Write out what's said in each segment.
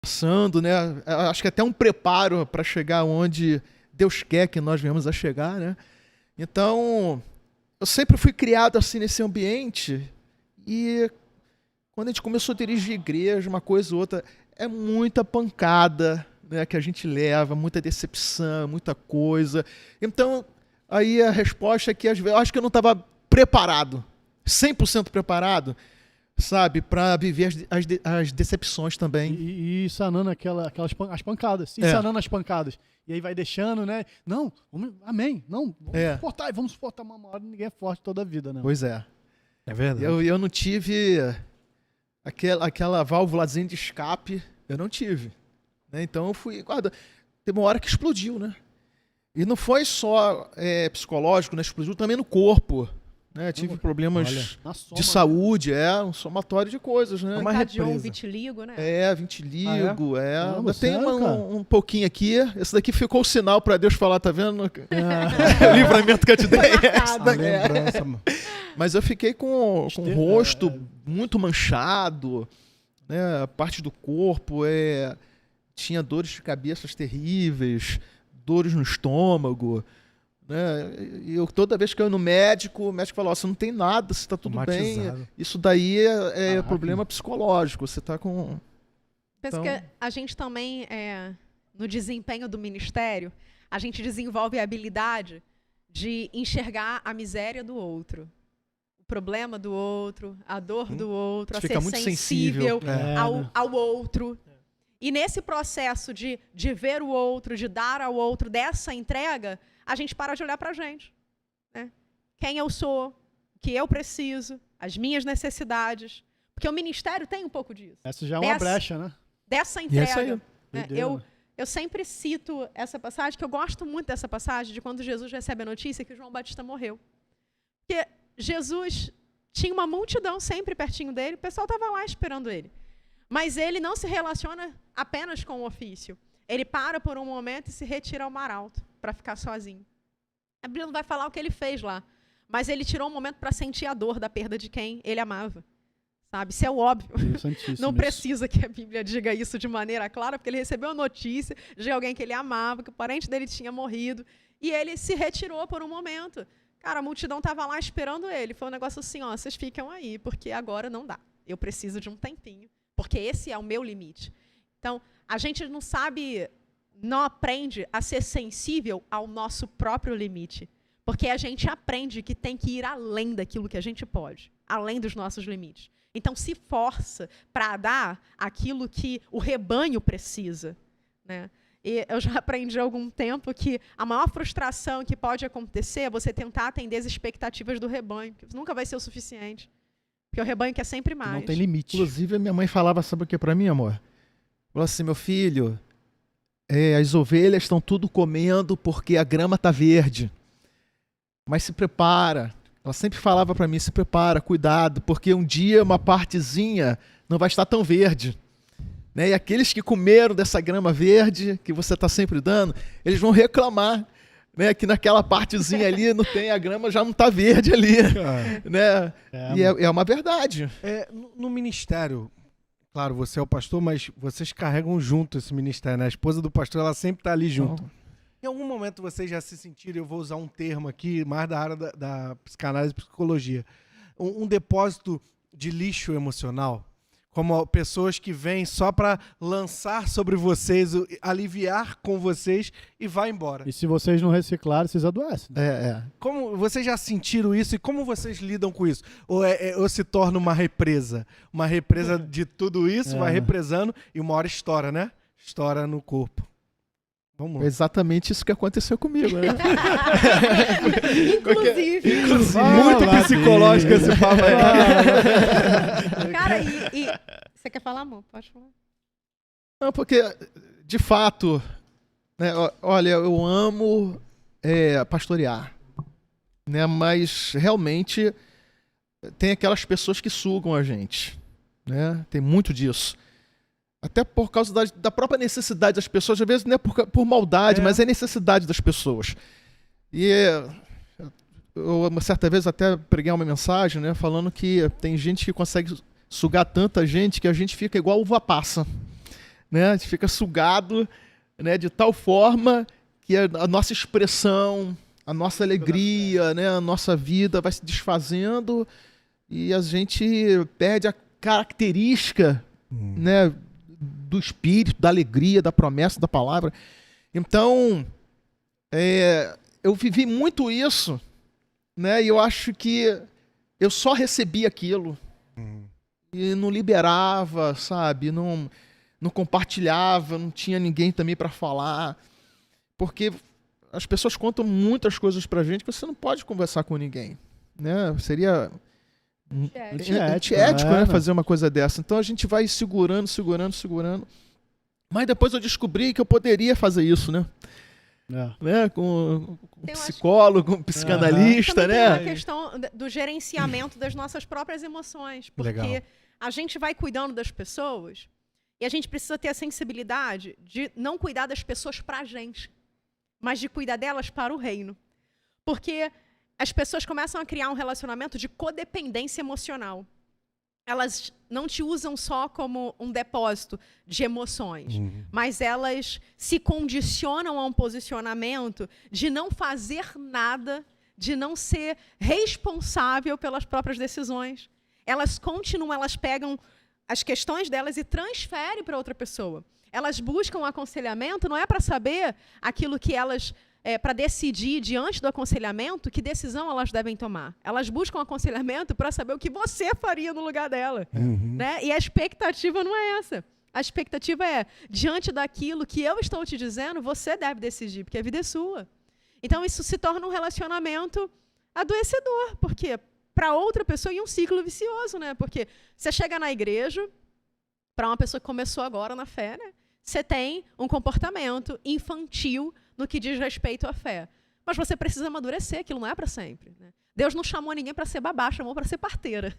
passando, né? Acho que até um preparo para chegar onde Deus quer que nós venhamos a chegar, né? Então, eu sempre fui criado assim nesse ambiente e quando a gente começou a dirigir igreja, uma coisa ou outra, é muita pancada, né, que a gente leva, muita decepção, muita coisa. Então, aí a resposta é que às vezes, eu acho que eu não estava preparado, 100% preparado, sabe, para viver as decepções também. E sanando as pancadas. E sanando as pancadas. E aí vai deixando, né? Não, amém. Não, vamos suportar uma hora. Ninguém é forte toda a vida, né? Pois é. É verdade. Eu não tive aquela válvulazinha de escape, eu não tive. Né? Então eu fui... Teve uma hora que explodiu, né? E não foi só psicológico, né? Explodiu também no corpo. Né? Tive problemas de saúde, um somatório de coisas, né? Um vitiligo, né? Vitiligo, Caramba, tem sério, um pouquinho aqui. Esse daqui ficou o sinal para Deus falar, tá vendo? O livramento que eu te dei. Lembrança, mano. Mas eu fiquei com o rosto muito manchado, né? A parte do corpo, tinha dores de cabeça terríveis, dores no estômago. Né? E toda vez que eu ia no médico, o médico falou, você não tem nada, você está tudo bem. Isso daí é problema psicológico, você está com... Penso que a gente também, no desempenho do ministério, a gente desenvolve a habilidade de enxergar a miséria do outro, o problema do outro, a dor do outro, a ser muito sensível ao outro. E nesse processo de ver o outro, de dar ao outro, dessa entrega, a gente para de olhar para a gente. Né? Quem eu sou, o que eu preciso, as minhas necessidades. Porque o ministério tem um pouco disso. Essa já é uma brecha, né? Dessa entrega. Né? Eu sempre cito essa passagem, que eu gosto muito dessa passagem, de quando Jesus recebe a notícia que João Batista morreu. Porque Jesus tinha uma multidão sempre pertinho dele, o pessoal estava lá esperando ele. Mas ele não se relaciona apenas com o ofício. Ele para por um momento e se retira ao mar alto para ficar sozinho. A Bíblia não vai falar o que ele fez lá, mas ele tirou um momento para sentir a dor da perda de quem ele amava. Sabe? Isso é o óbvio. Não precisa que a Bíblia diga isso de maneira clara, porque ele recebeu a notícia de alguém que ele amava, que o parente dele tinha morrido, e ele se retirou por um momento. Cara, a multidão estava lá esperando ele. Foi um negócio assim, vocês ficam aí, porque agora não dá. Eu preciso de um tempinho, porque esse é o meu limite. Então, a gente não aprende a ser sensível ao nosso próprio limite. Porque a gente aprende que tem que ir além daquilo que a gente pode, além dos nossos limites. Então, se força para dar aquilo que o rebanho precisa. Né? E eu já aprendi há algum tempo que a maior frustração que pode acontecer é você tentar atender as expectativas do rebanho, que nunca vai ser o suficiente. Porque o rebanho quer sempre mais. Não tem limite. Inclusive, a minha mãe falava, sabe o que para mim, amor? Falou assim, meu filho, as ovelhas estão tudo comendo porque a grama está verde. Mas se prepara. Ela sempre falava para mim, se prepara, cuidado, porque um dia uma partezinha não vai estar tão verde. Né? E aqueles que comeram dessa grama verde, que você está sempre dando, eles vão reclamar. Né, que naquela partezinha ali não tem, a grama já não está verde ali. Né? E é uma verdade. No ministério, claro, você é o pastor, mas vocês carregam junto esse ministério. Né? A esposa do pastor, ela sempre está ali junto. Em algum momento vocês já se sentiram, eu vou usar um termo aqui, mais da área da psicanálise e psicologia, um depósito de lixo emocional? Como pessoas que vêm só para lançar sobre vocês, aliviar com vocês e vai embora. E se vocês não reciclarem, vocês adoecem. Como vocês já sentiram isso e como vocês lidam com isso? Ou se torna uma represa? Uma represa de tudo isso, vai represando e uma hora estoura, né? Estoura no corpo. É exatamente isso que aconteceu comigo. Né? Inclusive. Muito psicológico esse papo aí. Cara, você quer falar, amor? Pode falar. Não, porque, de fato, né, olha, eu amo pastorear. Né, mas, realmente, tem aquelas pessoas que sugam a gente. Né? Tem muito disso. Até por causa da própria necessidade das pessoas, às vezes não é por maldade, mas é necessidade das pessoas. E eu, uma certa vez, até preguei uma mensagem, né, falando que tem gente que consegue sugar tanta gente que a gente fica igual uva passa. né? A gente fica sugado, né? De tal forma que a nossa expressão, a nossa alegria, né? A nossa vida vai se desfazendo e a gente perde a característica, né? Do espírito, da alegria, da promessa, da palavra. Então, eu vivi muito isso, né? E eu acho que eu só recebi aquilo e não liberava, sabe? Não compartilhava, não tinha ninguém também para falar, porque as pessoas contam muitas coisas pra gente que você não pode conversar com ninguém, né? Seria antiético, né? Fazer uma coisa dessa. Então a gente vai segurando. Mas depois eu descobri que eu poderia fazer isso, né? Né? Com psicólogo, com psicanalista, né? Tem a questão do gerenciamento das nossas próprias emoções, porque a gente vai cuidando das pessoas e a gente precisa ter a sensibilidade de não cuidar das pessoas pra gente, mas de cuidar delas para o reino. Porque as pessoas começam a criar um relacionamento de codependência emocional. Elas não te usam só como um depósito de emoções, mas elas se condicionam a um posicionamento de não fazer nada, de não ser responsável pelas próprias decisões. Elas pegam as questões delas e transferem para outra pessoa. Elas buscam aconselhamento, não é para saber aquilo que elas... para decidir, diante do aconselhamento, que decisão elas devem tomar. Elas buscam aconselhamento para saber o que você faria no lugar dela. Né? E a expectativa não é essa. A expectativa é, diante daquilo que eu estou te dizendo, você deve decidir, porque a vida é sua. Então, isso se torna um relacionamento adoecedor, porque para outra pessoa é um ciclo vicioso, né? Porque você chega na igreja, para uma pessoa que começou agora na fé, né? Você tem um comportamento infantil no que diz respeito à fé. Mas você precisa amadurecer, aquilo não é para sempre. Né? Deus não chamou ninguém para ser babá, chamou para ser parteira.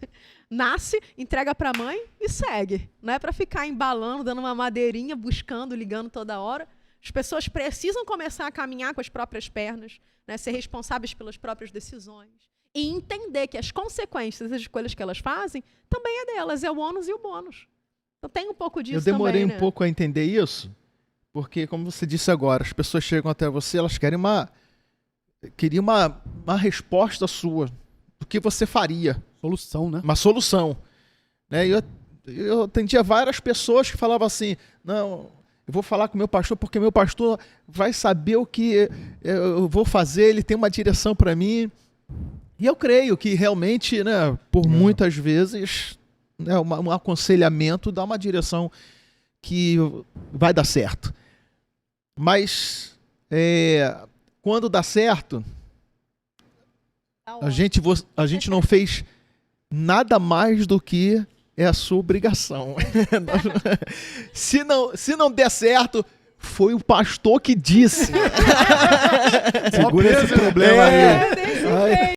Nasce, entrega para a mãe e segue. Não é para ficar embalando, dando uma madeirinha, buscando, ligando toda hora. As pessoas precisam começar a caminhar com as próprias pernas, né? Ser responsáveis pelas próprias decisões. E entender que as consequências das escolhas que elas fazem também é delas, é o ônus e o bônus. Então tem um pouco disso também. Eu demorei um pouco a entender isso, porque, como você disse agora, as pessoas chegam até você, elas querem uma resposta sua do que você faria. Solução, né? Uma solução. Né? Eu atendia várias pessoas que falavam assim, não, eu vou falar com o meu pastor porque meu pastor vai saber o que eu vou fazer, ele tem uma direção para mim. E eu creio que realmente, né, por muitas vezes, né, um aconselhamento dá uma direção que vai dar certo. Mas quando dá certo, a gente não fez nada mais do que a sua obrigação. Se não der certo, foi o pastor que disse. Segura esse problema aí.